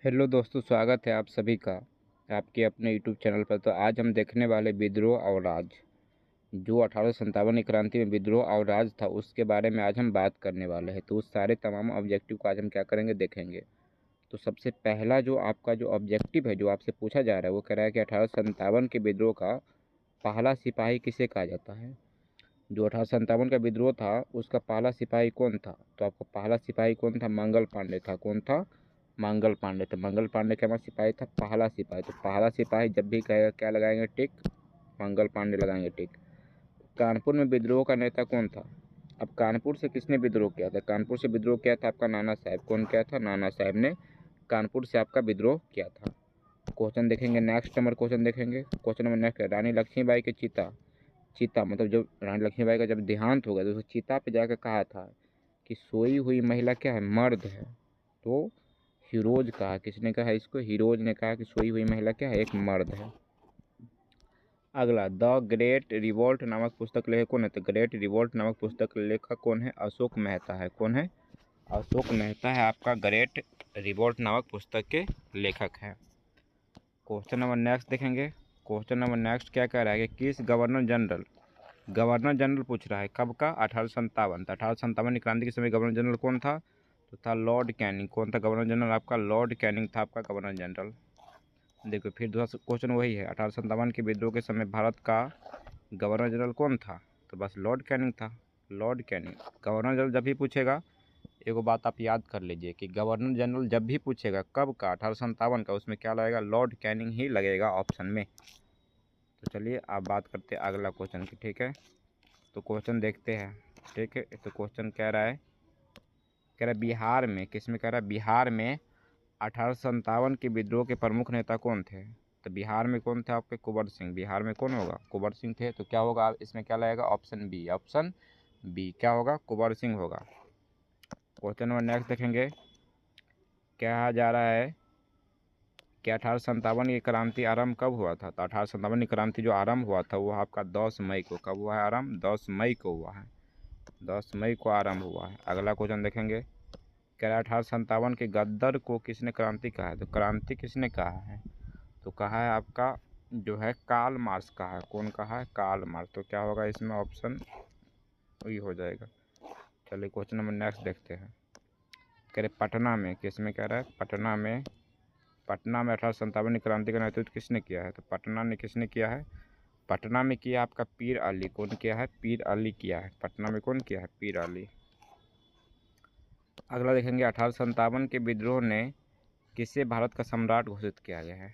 Hello दोस्तों, स्वागत है आप सभी का आपके अपने यूट्यूब चैनल पर। तो आज हम देखने वाले विद्रोह और राज, जो 1857 की क्रांति में विद्रोह और राज था, उसके बारे में आज हम बात करने वाले हैं। तो उस सारे तमाम ऑब्जेक्टिव को आज हम क्या करेंगे, देखेंगे। तो सबसे पहला जो आपका जो ऑब्जेक्टिव है, जो आपसे पूछा जा रहा है, वो कह रहा है कि 1857 के विद्रोह का पहला सिपाही किसे कहा जाता है। जो 1857 का विद्रोह था, उसका पहला सिपाही कौन था? तो आपका पहला सिपाही कौन था? मंगल पांडे था। कौन था? मंगल पांडे। तो मंगल पांडे का हमारा सिपाही था पहला सिपाही। तो पहला सिपाही जब भी कहेगा क्या लगाएंगे? टिक। मंगल पांडे लगाएंगे टिक। कानपुर में विद्रोह का नेता कौन था? अब कानपुर से किसने विद्रोह किया था? कानपुर से विद्रोह किया था आपका नाना साहब। कौन किया था? नाना साहब ने कानपुर से आपका विद्रोह किया था। क्वेश्चन देखेंगे, नेक्स्ट नंबर क्वेश्चन देखेंगे। क्वेश्चन नंबर नेक्स्ट है, रानी लक्ष्मीबाई के चिता। चिता मतलब जब रानी लक्ष्मीबाई का जब देहांत हो गया तो चिता पे जाकर कहा था कि सोई हुई महिला क्या है? मर्द है। तो हीरोज कहा, किसने कहा इसको? हीरोज ने कहा कि सोई हुई महिला क्या है? एक मर्द है। अगला, द ग्रेट रिवोल्ट नामक पुस्तक लेखक कौन है? तो ग्रेट रिवोल्ट नामक पुस्तक लेखक कौन है? अशोक मेहता है। कौन है? अशोक मेहता है आपका ग्रेट रिवोल्ट नामक पुस्तक के लेखक हैं। क्वेश्चन नंबर नेक्स्ट देखेंगे। क्वेश्चन नंबर नेक्स्ट क्या कह रहा है कि किस गवर्नर जनरल पूछ रहा है कब का? 1857। तो 1857 की क्रांति के समय गवर्नर जनरल कौन था? तो था लॉर्ड कैनिंग। कौन था गवर्नर जनरल आपका? लॉर्ड कैनिंग था आपका गवर्नर जनरल। देखो फिर दूसरा क्वेश्चन वही है, 1857 के विद्रोह के समय भारत का गवर्नर जनरल कौन था? तो बस लॉर्ड कैनिंग था। Lord Canning. गवर्नर जनरल जब भी पूछेगा, एगो बात आप याद कर लीजिए कि गवर्नर जनरल जब भी पूछेगा कब का, 1857 का, उसमें क्या लगेगा? लॉर्ड कैनिंग ही लगेगा ऑप्शन में। तो चलिए आप बात करते हैं अगला क्वेश्चन की। ठीक है, तो क्वेश्चन देखते हैं। ठीक है, तो क्वेश्चन कह रहा है बिहार में, किस में कह रहा है? बिहार में 1857 के विद्रोह के प्रमुख नेता कौन थे? तो बिहार में कौन थे आपके? कुंवर सिंह। बिहार में कौन होगा? कुंवर सिंह थे। तो क्या होगा इसमें? क्या लगेगा? Option B. ऑप्शन बी क्या होगा? कुंवर सिंह होगा। क्वेश्चन नंबर नेक्स्ट देखेंगे। क्या जा रहा है कि 1857 की क्रांति आरंभ कब हुआ था? तो 1857 की क्रांति जो आरंभ हुआ था वो आपका 10 मई को। कब हुआ है आरंभ? 10 मई को हुआ है। 10 मई को आरंभ हुआ है। अगला क्वेश्चन देखेंगे। कह रहा है 1857 के गद्दर को किसने क्रांति कहा है? तो क्रांति किसने कहा है? तो कहा है आपका जो है कार्ल मार्क्स कहा है। कौन कहा है? Karl Marx. तो क्या होगा इसमें? ऑप्शन वही हो जाएगा। चलिए क्वेश्चन नंबर नेक्स्ट देखते हैं। कह रहे पटना में, किस में कह रहा है? पटना में 1857 की क्रांति का नेतृत्व किसने किया है? तो पटना ने किसने किया है? पटना में किया आपका पीर अली। कौन किया है? पीर अली किया है। पटना में कौन किया है? पीर अली। अगला देखेंगे, 1857 के विद्रोह ने किसे भारत का सम्राट घोषित किया गया है?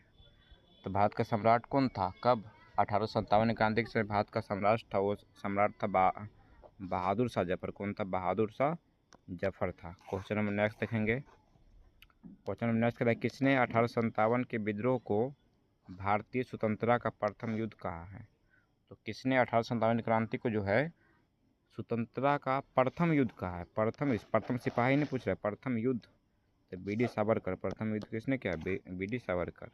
तो भारत का सम्राट कौन था? कब? 1857 क्रांति के समय भारत का सम्राट था, वो सम्राट था बहादुर शाह जफर। कौन था? बहादुर शाह जफर था। क्वेश्चन नंबर नेक्स्ट देखेंगे। क्वेश्चन नंबर नेक्स्ट कहता है किसने 1857 के विद्रोह को भारतीय स्वतंत्रता का प्रथम युद्ध कहा है? तो किसने 1857 क्रांति को जो है स्वतंत्रता का प्रथम युद्ध कहा है? प्रथम सिपाही ने पूछ रहा है, प्रथम युद्ध। तो बी.डी. सावरकर। प्रथम युद्ध किसने किया? बी.डी. सावरकर।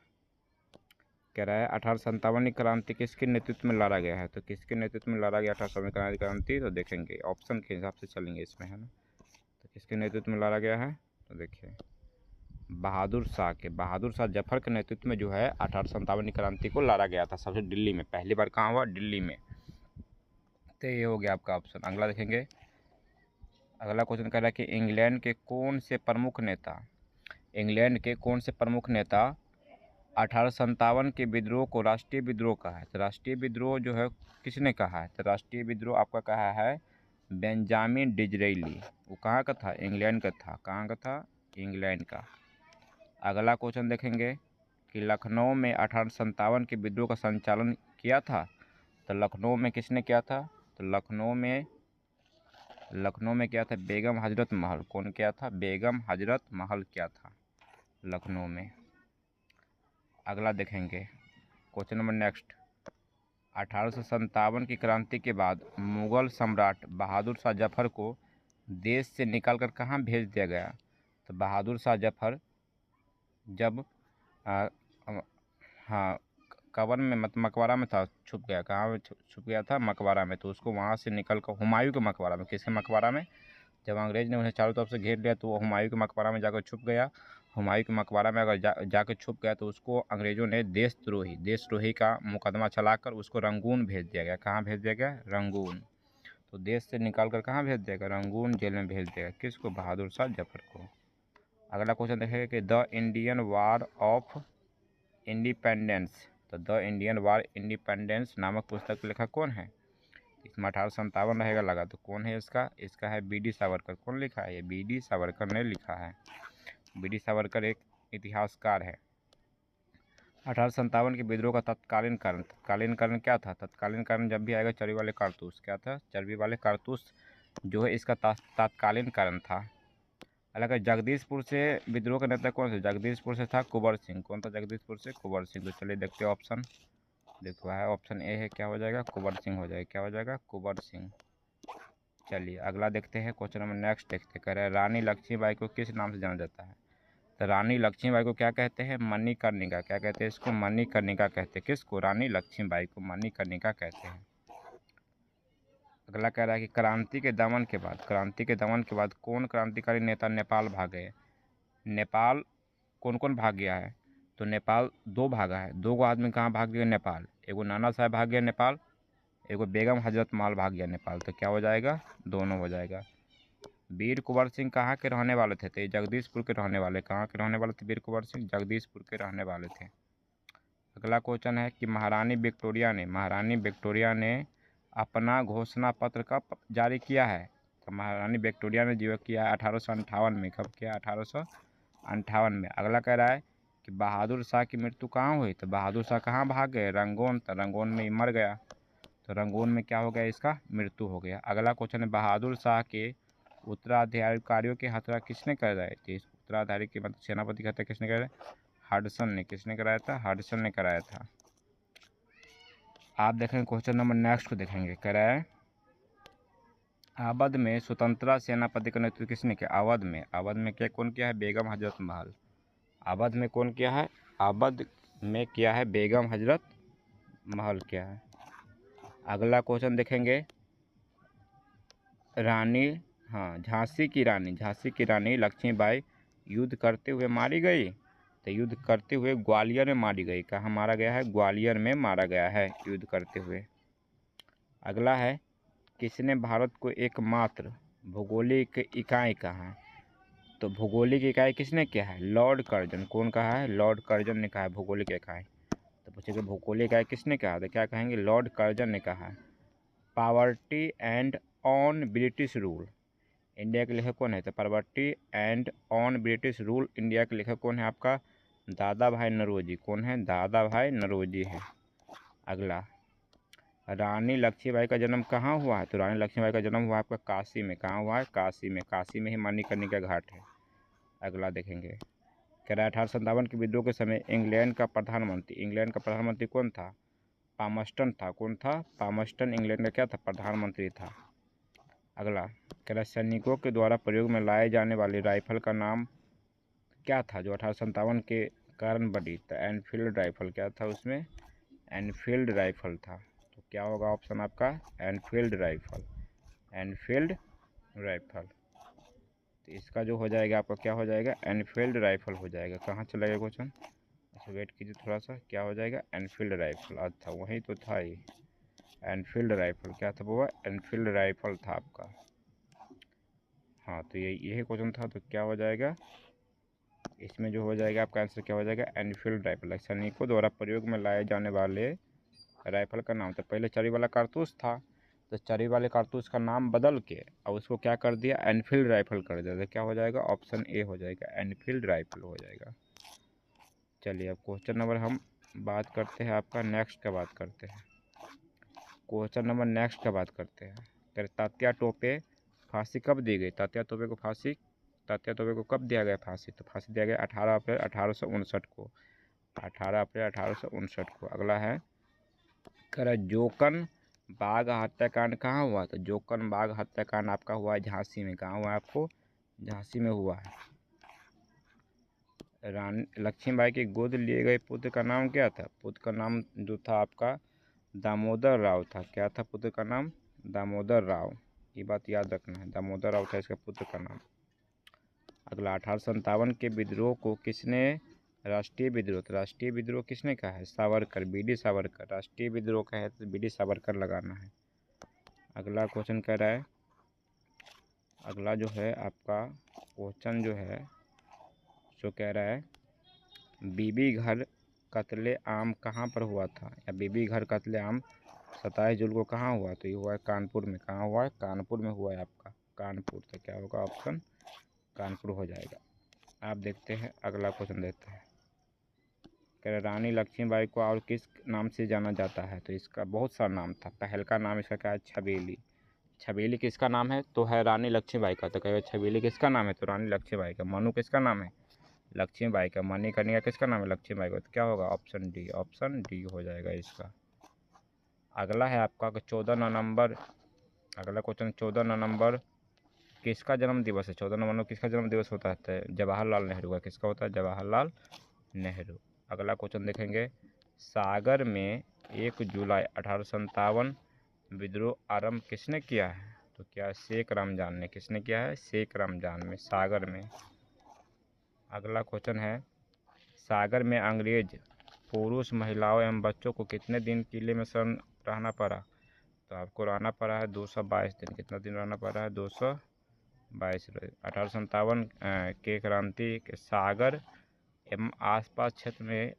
कह रहा है 1857 क्रांति किसके नेतृत्व में लड़ा गया है? तो किसके नेतृत्व में लड़ा गया 1857 क्रांति? तो देखेंगे ऑप्शन के हिसाब से चलेंगे इसमें, है ना। तो किसके नेतृत्व में लड़ा गया है? तो देखिए बहादुर शाह जफर के नेतृत्व में जो है 1857 क्रांति को लड़ा गया था सबसे दिल्ली में। पहली बार कहाँ हुआ? दिल्ली में। तो ये हो गया आपका ऑप्शन। अगला देखेंगे। अगला क्वेश्चन कह रहा है कि इंग्लैंड के कौन से प्रमुख नेता 1857 के विद्रोह को राष्ट्रीय विद्रोह कहा है? तो राष्ट्रीय विद्रोह जो है किसने कहा है? तो राष्ट्रीय विद्रोह आपका कहा है बेंजामिन डिज़रायली। वो कहाँ का था? इंग्लैंड का था। कहाँ का था? इंग्लैंड का। अगला क्वेश्चन देखेंगे कि लखनऊ में 1857 के विद्रोह का संचालन किया था। तो लखनऊ में किसने किया था? तो लखनऊ में क्या था? बेगम हजरत महल। कौन किया था? बेगम हजरत महल किया था लखनऊ में। अगला देखेंगे क्वेश्चन नंबर नेक्स्ट। 1857 की क्रांति के बाद मुगल सम्राट बहादुर शाह जफर को देश से निकालकर कहाँ भेज दिया गया? तो बहादुर शाह जफर जब हाँ कबर में मकबरा में था, छुप गया। कहाँ में छुप गया था? मकबरा में। तो उसको वहाँ से निकल कर हुमायूं के मकबरा में। किसके मकबरा में? जब अंग्रेज ने उन्हें चारों तरफ से घेर लिया तो वो हुमायूं के मकबरा में जाकर छुप गया हुमायूं के मकबरा में अगर जाके छुप गया तो उसको अंग्रेज़ों ने देशद्रोही का मुकदमा चलाकर उसको रंगून भेज दिया गया। कहाँ भेज दिया गया? रंगून। तो देश से निकाल कर कहाँ भेज देगा? रंगून जेल में भेज देगा। किसको? बहादुर शाह जफर को। अगला क्वेश्चन देखेंगे कि the Indian war of independence, तो द इंडियन वार इंडिपेंडेंस नामक पुस्तक के लेखक कौन है? इसमें 1857 रहेगा लगा, तो कौन है इसका? इसका है बी डी सावरकर। कौन लिखा है? ये बी डी सावरकर ने लिखा है। बी डी सावरकर एक इतिहासकार है। 1857 के विद्रोह का तत्कालीन कारण क्या था? तत्कालीन कारण जब भी आएगा चर्बी वाले कारतूस। क्या था? चर्बी वाले कारतूस जो है इसका तत्कालीन कारण था। हालांकि जगदीशपुर से विद्रोह का नेता कौन सा? जगदीशपुर से था कुंवर सिंह। कौन था जगदीशपुर से? कुंवर सिंह। तो चलिए देखते हैं ऑप्शन। देखो है ऑप्शन ए है, क्या हो जाएगा? कुंवर सिंह हो जाएगा। क्या हो जाएगा? कुंवर सिंह। चलिए अगला देखते हैं क्वेश्चन नंबर नेक्स्ट देखते कह रहे हैं रानी लक्ष्मीबाई को किस नाम से जाना जाता है? तो रानी लक्ष्मीबाई को क्या कहते हैं? मणिकर्णिका। क्या कहते हैं इसको? मणिकर्णिका कहते हैं। किसको? रानी लक्ष्मीबाई को मणिकर्णिका कहते हैं। अगला कह रहा है कि क्रांति के दमन के बाद कौन क्रांतिकारी नेता नेपाल भागे? नेपाल कौन कौन भाग गया है? तो नेपाल दो भागा है। दो गो आदमी कहाँ भाग गए नेपाल? एगो नाना साहब भाग गया नेपाल, एगो बेगम हजरत महल भाग गया नेपाल। तो क्या हो जाएगा? दोनों हो जाएगा। वीर कुंवर सिंह कहाँ के रहने वाले थे? तो ये जगदीशपुर के रहने वाले। कहाँ के रहने वाले थे वीर कुंवर सिंह? जगदीशपुर के रहने वाले थे। अगला क्वेश्चन है कि महारानी विक्टोरिया ने अपना घोषणा पत्र कब जारी किया है? तो महारानी विक्टोरिया ने जो किया है 1858 में। कब किया? 1858 में। अगला कह रहा है कि बहादुर शाह की मृत्यु कहाँ हुई? तो बहादुर शाह कहाँ भाग गए? रंगून। तो रंगून में ही मर गया। तो रंगून में क्या हो गया? इसका मृत्यु हो गया। अगला क्वेश्चन है बहादुर शाह के उत्तराधिकारियों की हत्या किसने कराई थी? उत्तराधिकारी के मतलब सेनापति की हत्या किसने कराई? हडसन ने। किसने कराया था? हडसन ने कराया था। आप देखेंगे क्वेश्चन नंबर नेक्स्ट को देखेंगे, कह रहा है अवध में स्वतंत्रता सेनापति का नेतृत्व किसने किया? अवध में क्या कौन किया है? बेगम हजरत महल। अवध में कौन किया है? अवध में किया है बेगम हजरत महल किया है। अगला क्वेश्चन देखेंगे झांसी की रानी लक्ष्मीबाई युद्ध करते हुए मारी गई? तो युद्ध करते हुए ग्वालियर में मारी गई। कहाँ मारा गया है? ग्वालियर में मारा गया है युद्ध करते हुए। अगला है किसने भारत को एकमात्र भौगोलिक इकाई कहा है? तो भौगोलिक इकाई किसने किया है? Lord Curzon. कौन कहा है? लॉर्ड कर्जन ने कहा है भौगोलिक इकाई। तो पूछेगा भौगोलिक इकाई किसने कहा? तो क्या कहेंगे? लॉर्ड कर्जन ने कहा है। Poverty and on British rule India के लेखक कौन है? तो poverty and on British rule India के लेखक कौन है आपका? दादा भाई नौरोजी। कौन है? दादा भाई नौरोजी है। अगला रानी लक्ष्मीबाई का जन्म कहाँ हुआ है? तो रानी लक्ष्मीबाई का जन्म हुआ आपका काशी में। कहाँ हुआ है? काशी में। काशी में ही मणिकर्णिका घाट है। अगला देखेंगे कह रहा है 1857 के विद्रोह के समय इंग्लैंड का प्रधानमंत्री कौन था? पामस्टन था। कौन था? पामस्टन इंग्लैंड का क्या था? प्रधानमंत्री था। अगला कह रहा है सैनिकों के द्वारा प्रयोग में लाए जाने वाली राइफल का नाम क्या था जो 1857 के कारण बढ़ी? तो एनफील्ड राइफल। क्या था उसमें? एनफील्ड राइफल था। तो क्या होगा ऑप्शन आपका? Enfield rifle. Enfield rifle. तो इसका जो हो जाएगा आपका क्या हो जाएगा? एनफील्ड राइफल हो जाएगा। कहाँ चला गया क्वेश्चन? अच्छा वेट कीजिए थोड़ा सा। क्या हो जाएगा? Enfield rifle. अच्छा वही तो था ही, एनफील्ड राइफल। क्या था वो? एनफील्ड राइफल था आपका। हाँ तो यही क्वेश्चन था। तो क्या हो जाएगा इसमें? जो हो जाएगा आपका आंसर क्या हो जाएगा? Enfield rifle. सैनिकों द्वारा प्रयोग में लाए जाने वाले राइफल का नाम था। पहले चरी वाला कारतूस था, तो चरी वाले कारतूस का नाम बदल के और उसको क्या कर दिया? एनफील्ड राइफल कर दिया। तो क्या हो जाएगा? ऑप्शन ए हो जाएगा, एनफील्ड राइफल हो जाएगा। चलिए अब क्वेश्चन नंबर हम बात करते हैं आपका नेक्स्ट का बात करते हैं। क्वेश्चन नंबर नेक्स्ट का बात करते हैं। तात्या टोपे फांसी कब दी गई? तात्या टोपे को कब दिया गया फांसी? तो फांसी दिया गया 18 अप्रैल 1859 को। 18 अप्रैल 1859 को। अगला है कह जोकन बाग हत्याकांड कहाँ हुआ? तो जोकन बाग हत्याकांड आपका हुआ है झांसी में। कहाँ हुआ है आपको? झांसी में हुआ है। रानी लक्ष्मीबाई की गोद लिए गए पुत्र का नाम क्या था? पुत्र का नाम जो था आपका दामोदर राव था। क्या था पुत्र का नाम? दामोदर राव। ये बात याद रखना है, दामोदर राव था इसका पुत्र का नाम। अगला 1857 के विद्रोह को किसने राष्ट्रीय विद्रोह, तो राष्ट्रीय विद्रोह किसने कहा है, सावरकर, बीडी सावरकर। राष्ट्रीय विद्रोह का है तो बीडी सावरकर लगाना है। अगला क्वेश्चन कह रहा है, अगला जो है आपका क्वेश्चन जो है जो कह रहा है बीबी घर कत्ले आम कहाँ पर हुआ था, या बीबी घर कत्ले आम 27 जून को कहाँ हुआ, तो ये हुआ है कानपुर में। कहाँ हुआ है, कानपुर में हुआ है आपका, कानपुर। तो क्या होगा ऑप्शन कानपुर हो जाएगा। आप देखते हैं अगला क्वेश्चन देते हैं। कह रहे रानी लक्ष्मीबाई को और किस नाम से जाना जाता है, तो इसका बहुत सारा नाम था। पहल का नाम इसका क्या है, छबीली। छबीली किसका नाम है, तो है रानी लक्ष्मीबाई का। तो कहेगा छबीली किसका नाम है, तो रानी लक्ष्मीबाई का। मनु किसका नाम है, लक्ष्मीबाई का। मणिकर्णिका किसका नाम है, लक्ष्मीबाई का। तो क्या होगा ऑप्शन डी, ऑप्शन डी हो जाएगा इसका। अगला है आपका 14 नवंबर, अगला क्वेश्चन 14 नवंबर किसका जन्म दिवस है। 14 नवंबर किसका जन्म दिवस होता है, जवाहरलाल नेहरू का। किसका होता है, जवाहरलाल नेहरू। अगला क्वेश्चन देखेंगे, सागर में 1 जुलाई 1857 विद्रोह आरंभ किसने किया है, तो क्या शेख रमजान ने। किसने किया है, शेख रमजान में, सागर में। अगला क्वेश्चन है, सागर में अंग्रेज पुरुष महिलाओं एवं बच्चों को कितने दिन किले में शरण रहना पड़ा, तो आपको रहना पड़ा है 222 दिन। कितना दिन रहना पड़ा है, 222। 1857 के क्रांति के सागर एवं आसपास क्षेत्र में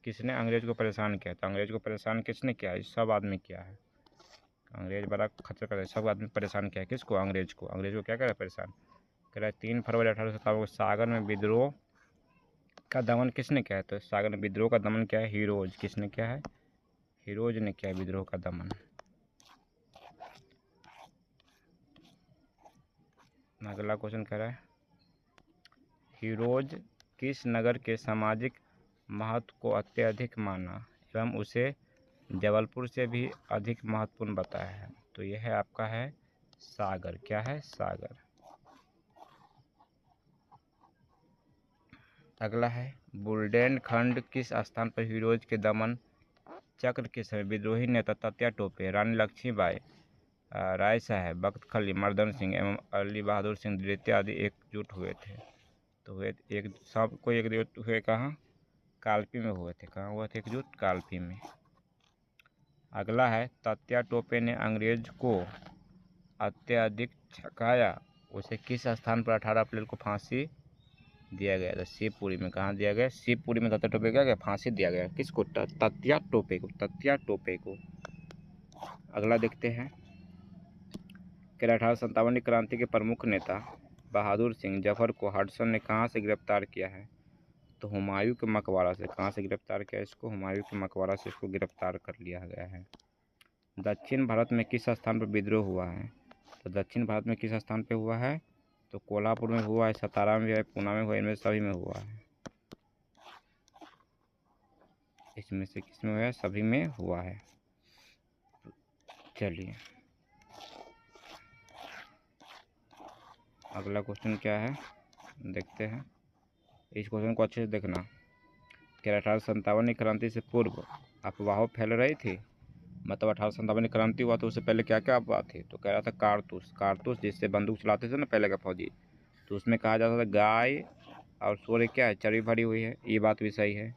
किसने अंग्रेज को परेशान किया, तो अंग्रेज को परेशान किसने किया है, सब आदमी किया है। अंग्रेज बड़ा खतरा कर, सब आदमी परेशान किया है। किसको, अंग्रेज को। अंग्रेज को क्या करे, परेशान कर रहा है। 3 फरवरी 1857 को सागर में विद्रोह का दमन किसने किया है, तो सागर में विद्रोह का दमन क्या है, हीरोज। किसने किया है, हीरोज ने किया विद्रोह का दमन। अगला क्वेश्चन कह रहा है, हीरोज किस नगर के सामाजिक महत्व को अत्यधिक माना एवं उसे जबलपुर से भी अधिक महत्वपूर्ण बताया है, तो यह है आपका है सागर। क्या है, सागर। अगला है, बुंदेलखंड किस स्थान पर हीरोज के दमन चक्र के समय विद्रोही नेता तात्या टोपे, रानी लक्ष्मीबाई, राय साहब, बख्त खली, मर्दन सिंह एवं अली बहादुर सिंह द्वितीय आदि एकजुट हुए थे, तो हुए एक सबको एकजुट हुए कहाँ, कालपी में हुए थे। कहाँ हुए थे एकजुट, कालपी में। अगला है, तात्या टोपे ने अंग्रेज को अत्यधिक झकाया, उसे किस स्थान पर 18 अप्रैल को फांसी दिया गया था, शिवपुरी में। कहाँ दिया गया, शिवपुरी में तात्या टोपे क्या फांसी दिया गया। किसको, तात्या टोपे को, तात्या टोपे को। अगला देखते हैं, 1857 की क्रांति के प्रमुख नेता बहादुर सिंह जफर को हडसन ने कहाँ से गिरफ्तार किया है, तो हुमायूं के मकबरा से। कहाँ से गिरफ्तार किया इसको, हुमायूं के मकबरा से इसको गिरफ्तार कर लिया गया है। दक्षिण भारत में किस स्थान पर विद्रोह हुआ है, तो दक्षिण भारत में किस स्थान पर हुआ है, तो कोल्हापुर में हुआ है, सतारा में है, पूना में हुआ है, इनमें सभी में हुआ है। इसमें से किस में हुआ है, सभी में हुआ है। चलिए अगला क्वेश्चन क्या है देखते हैं, इस क्वेश्चन को अच्छे से देखना। 1857 की क्रांति से पूर्व अफवाह फैल रही थी, मतलब 1857 की क्रांति हुआ तो उससे पहले क्या क्या अफवाह थी, तो कह रहा था कारतूस, कारतूस जिससे बंदूक चलाते थे ना पहले का फौजी, तो उसमें कहा जाता था गाय और सूअर क्या है, चर्बी भरी हुई है, ये बात भी सही है।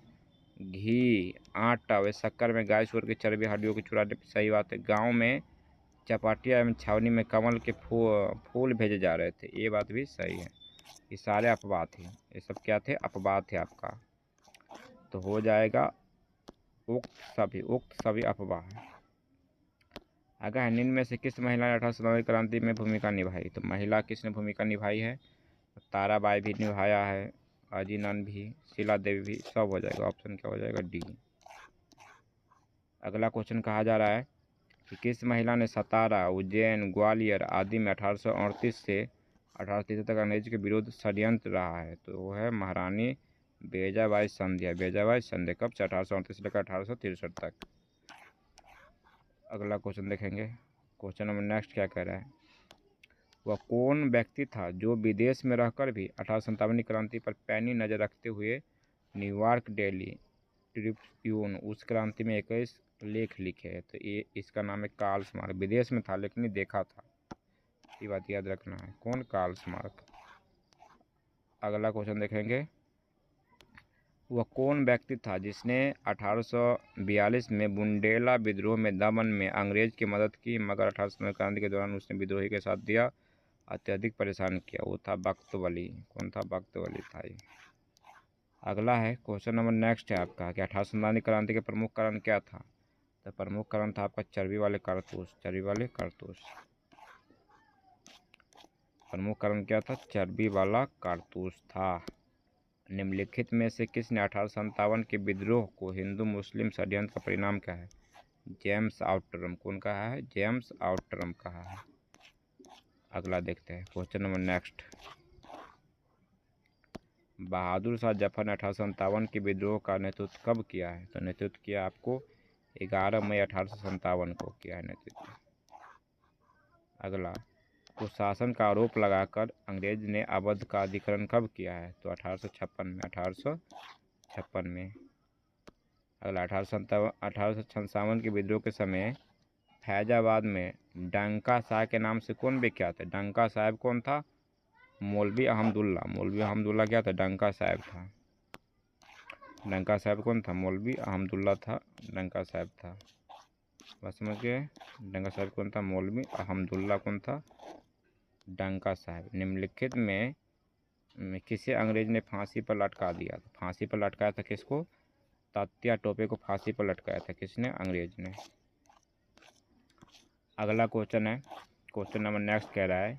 घी, आटा व शक्कर में गाय सूअर की चर्बी हड्डियों की चुराने पर, सही बात है। गाँव में चपाटिया एवं छावनी में कमल के फूल भेजे जा रहे थे, ये बात भी सही है। ये सारे अफवाह थे, ये सब क्या थे, अफवाह थे आपका, तो हो जाएगा उक्त सभी अफवाह है। अगर है, निम्न में से किस महिला ने 1857 क्रांति में भूमिका निभाई, तो महिला किसने भूमिका निभाई है, ताराबाई भी निभाया है, अजीनन भी, शीला देवी भी, सब हो जाएगा। ऑप्शन क्या हो जाएगा, डी। अगला क्वेश्चन कहा जा रहा है कि किस महिला ने सतारा, उज्जैन, ग्वालियर आदि में 1838 से 1830 तक अंग्रेज के विरुद्ध षड्यंत्र रहा है, तो वो है महारानी बेजाबाई संध्या। बेजाबाई संध्या कब से, 1838 से लेकर 1863 तक। अगला क्वेश्चन देखेंगे, क्वेश्चन नंबर नेक्स्ट क्या कह रहा है, वह कौन व्यक्ति था जो विदेश में रहकर भी 1857 की क्रांति पर पैनी नज़र रखते हुए न्यूयॉर्क डेली ट्रिब्यून उस क्रांति में 21 लेख लिखे हैं, तो ये इसका नाम है कार्ल स्मारक। विदेश में था लेकिन देखा था, ये बात याद रखना है। कौन, कार्ल स्मारक। अगला क्वेश्चन देखेंगे, वह कौन व्यक्ति था जिसने 1842 में बुंडेला विद्रोह में दमन में अंग्रेज की मदद की, मगर 1800 क्रांति के दौरान उसने विद्रोही के साथ दिया अत्यधिक परेशान किया? वो था बख्तवली। कौन था? बख्तवली था ये। अगला है क्वेश्चन नंबर नेक्स्ट है आपका कि 1847 क्रांति के प्रमुख कारण क्या था? तो प्रमुख कारण था आपका चर्बी वाले कारतूस। चर्बी वाले कारतूस प्रमुख कारण क्या था? चर्बी वाला कारतूस था। निम्नलिखित में से किसने 1857 के विद्रोह को हिंदू मुस्लिम षड्यंत्र का परिणाम कहा है? James Outram. कौन कहा है? जेम्स आउटरम कहा है। अगला देखते हैं question number next, Bahadur Shah Zafar ने 1857 के विद्रोह का नेतृत्व कब किया है? तो नेतृत्व किया आपको 11 मई 1857 को किया है नेतृत्व। अगला, कुशासन का आरोप लगाकर अंग्रेज ने अवध का अधिकरण कब किया है? तो 1856 में। 1856 में। अगला, 1857 के विद्रोह के समय फैजाबाद में डंका साहब के नाम से कौन विख्यात है? डंका साहब कौन था? मौलवी अहमदुल्ला। मौलवी अहमदुल्ला क्या था? डंका साहब था। डंका साहब कौन था? मौलवी अहमदुल्ला था, डंका साहब था। बस समझ गए? डंका साहब कौन था? मौलवी अहमदुल्ला कौन था? डंका साहब। निम्नलिखित में किसे अंग्रेज ने फांसी पर लटका दिया? फांसी पर लटकाया था किसको? तात्या टोपे को फांसी पर लटकाया था किसने? अंग्रेज ने। अगला क्वेश्चन है, क्वेश्चन नंबर नेक्स्ट कह रहा है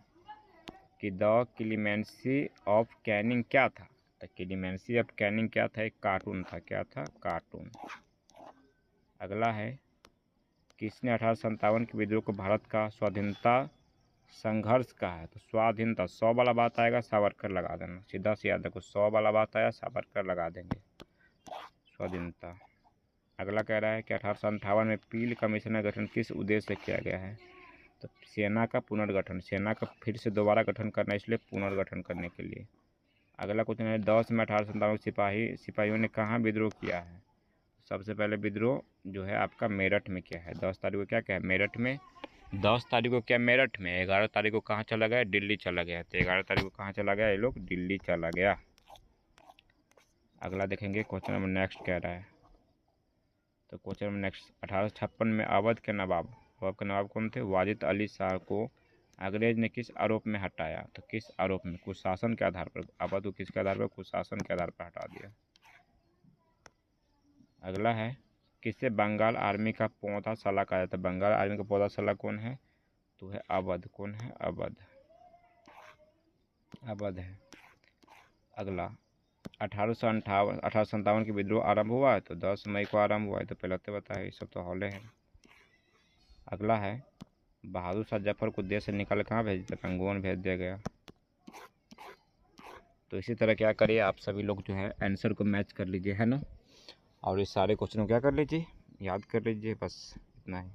कि द क्लीमेंसी ऑफ कैनिंग क्या था? द क्लीमेंसी ऑफ कैनिंग क्या था? एक कार्टून था। क्या था? कार्टून। अगला है, किसने 1857 के विद्रोह को भारत का स्वाधीनता संघर्ष कहा है? तो स्वाधीनता 100 वाला बात आएगा, सावरकर लगा देना, सीधा से याद रखो। 100 वाला बात आया, सावरकर लगा देंगे। स्वाधीनता। अगला कह रहा है कि 1858 में पील कमीशन का गठन किस उद्देश्य से किया गया है? तो सेना का पुनर्गठन, सेना का फिर से दोबारा गठन करना, इसलिए पुनर्गठन करने के लिए। अगला क्वेश्चन है, 10 में 1857 सिपाहियों ने कहाँ विद्रोह किया है? सबसे पहले विद्रोह जो है आपका मेरठ में किया है। 10 तारीख को क्या क्या है? मेरठ में। 10 तारीख को क्या? मेरठ में। 11 तारीख को कहाँ चला गया? दिल्ली चला गया। तो 11 तारीख को कहाँ चला गया? ये लोग दिल्ली चला गया। अगला देखेंगे क्वेश्चन नंबर नेक्स्ट कह रहा है, तो क्वेश्चन नंबर नेक्स्ट, 1856 में अवध के नवाब कौन थे? वाजिद अली शाह को अंग्रेज ने किस आरोप में हटाया? तो किस आरोप में? कुशासन के आधार पर। अवध को किसके आधार पर? कुशासन के आधार पर हटा दिया। अगला है, किसे बंगाल आर्मी का पौधाशाला कहा जाता है? बंगाल आर्मी का पौधाशाला कौन है? तो है अवध। कौन है? अवध। अवध है। अगला, 1857 के विद्रोह आरंभ हुआ है तो 10 मई को आरंभ हुआ है। तो पहले तो बताया, ये सब तो हौले हैं। अगला है, बहादुर शाह जफर को देश से निकाल कहाँ भेज दिया? रंगून भेज दिया गया। तो इसी तरह क्या करिए, आप सभी लोग जो है आंसर को मैच कर लीजिए, है ना, और इस सारे क्वेश्चन को क्या कर लीजिए, याद कर लीजिए, बस इतना ही।